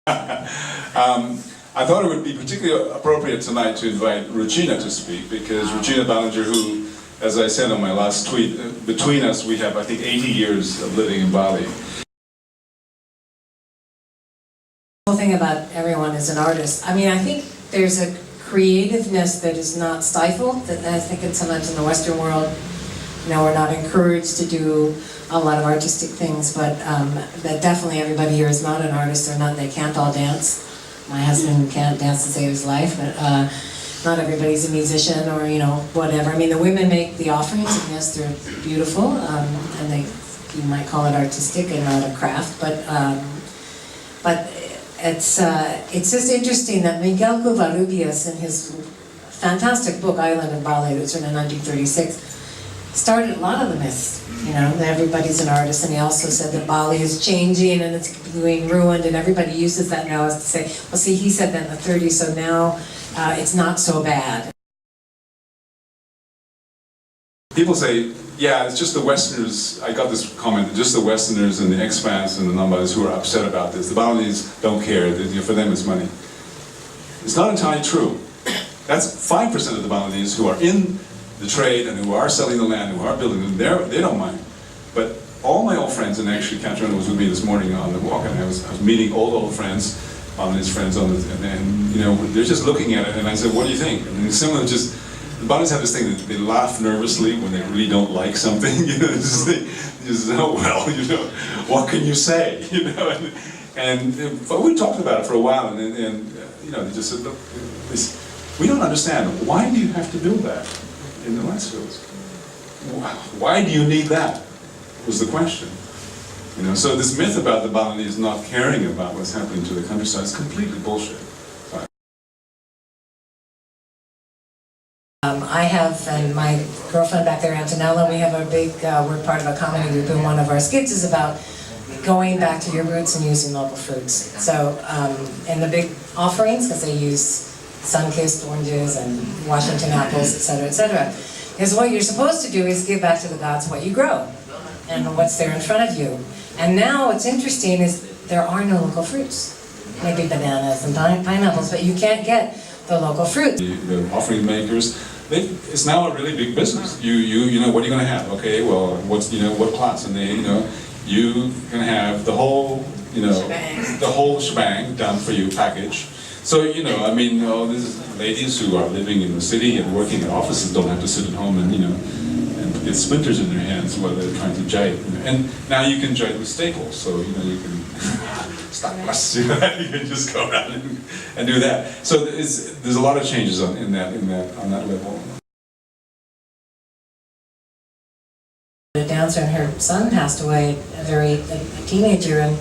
I thought it would be particularly appropriate tonight to invite Regina to speak, because Regina Ballinger, who, as I said on my last tweet, between us we have, I think, 80 years of living in Bali. The whole thing about everyone is an artist. I mean, I think there's a creativeness that is not stifled, that I think sometimes in the Western world, you know, we're not encouraged to do a lot of artistic things, but that definitely everybody here is not an artist. They can't all dance. My husband can't dance to save his life, but not everybody's a musician or, you know, whatever. I mean, the women make the offerings, and yes, they're beautiful, and you might call it artistic and not a craft, but it's just interesting that Miguel Covarrubias, in his fantastic book, Island of Bali, that was written in 1936, started a lot of the myths, you know, that everybody's an artist, and he also said that Bali is changing and it's being ruined, and everybody uses that now as to say, well, see, he said that in the 30s, so now it's not so bad. People say, yeah, it's just the Westerners, I got this comment, just the Westerners and the expats and the non-Balinese who are upset about this. The Balinese don't care, for them it's money. It's not entirely true. That's 5% of the Balinese who are in the trade and who are selling the land, who are building them, they don't mind. But all my old friends, and actually Katrina was with me this morning on the walk, and I was meeting old friends, Balinese friends, and you know, they're just looking at it, and I said, what do you think? And some of them just, the Balinese have this thing that they laugh nervously when they really don't like something, you know, just oh well, you know, what can you say, you know, but we talked about it for a while, and you know, they just said, look, we don't understand, why do you have to build that in the rice fields? Why do you need that, was the question. You know, so this myth about the Balinese not caring about what's happening to the countryside is completely bullshit. I have, and my girlfriend back there, Antonella, we have a big, we're part of a comedy group, and one of our skits is about going back to your roots and using local fruits. So, in the big offerings, because they use sun-kissed oranges and Washington apples, etc., etc. Because what you're supposed to do is give back to the gods what you grow and what's there in front of you. And now what's interesting is there are no local fruits. Maybe bananas and pineapples, but you can't get the local fruits. The offering makers, it's now a really big business. You know, what are you going to have? Okay, well, what's, you know, what class? And they, you know, you can have the whole, you know, the whole shebang done for you, package. So, you know, I mean, these ladies who are living in the city and working in offices don't have to sit at home and, you know, and get splinters in their hands while they're trying to jite. You know. And now you can jite with staples, so, you know, you can stop us, you know, you can just go around and do that. So there's a lot of changes on that level. A dancer, and her son passed away a teenager, and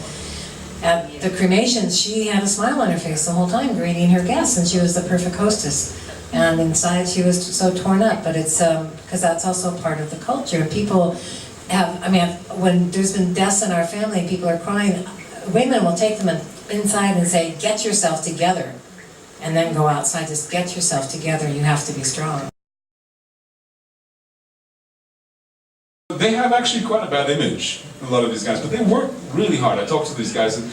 at the cremations, she had a smile on her face the whole time, greeting her guests, and she was the perfect hostess. And inside, she was so torn up. But it's because that's also part of the culture. People have, I mean, when there's been deaths in our family, people are crying. Women will take them inside and say, "Get yourself together," and then go outside. Just get yourself together. You have to be strong. They have actually quite a bad image, a lot of these guys, but they work really hard. I talk to these guys, and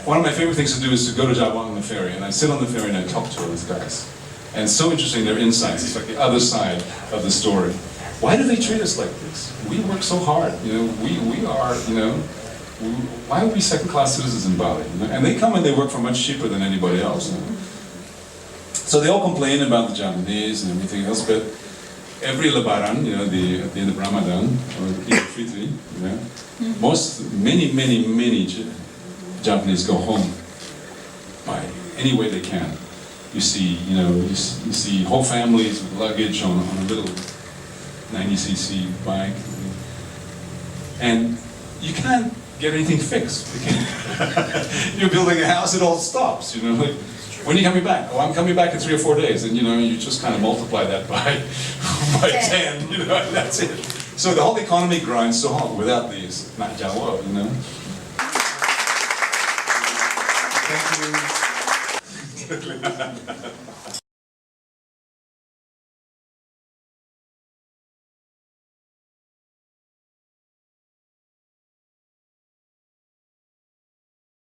one of my favorite things to do is to go to Java on the ferry, and I sit on the ferry and I talk to all these guys. And it's so interesting, their insights. It's like the other side of the story. Why do they treat us like this? We work so hard, you know, we are, you know, why are we second-class citizens in Bali? You know? And they come and they work for much cheaper than anybody else. You know? So they all complain about the Japanese and everything else, but every Lebaran, you know, at the end of Ramadan, or Eid al-Fitr, you know, many Japanese go home by any way they can. You see, you know, you see whole families with luggage on a little 90cc bike, and you can't get anything fixed. You're building a house, it all stops, you know. Like, when are you coming back? Oh, I'm coming back in 3 or 4 days, and you know, you just kind of multiply that by 10, you know, and that's it. So the whole economy grinds so hard without these, not Jawa, you know. Thank you.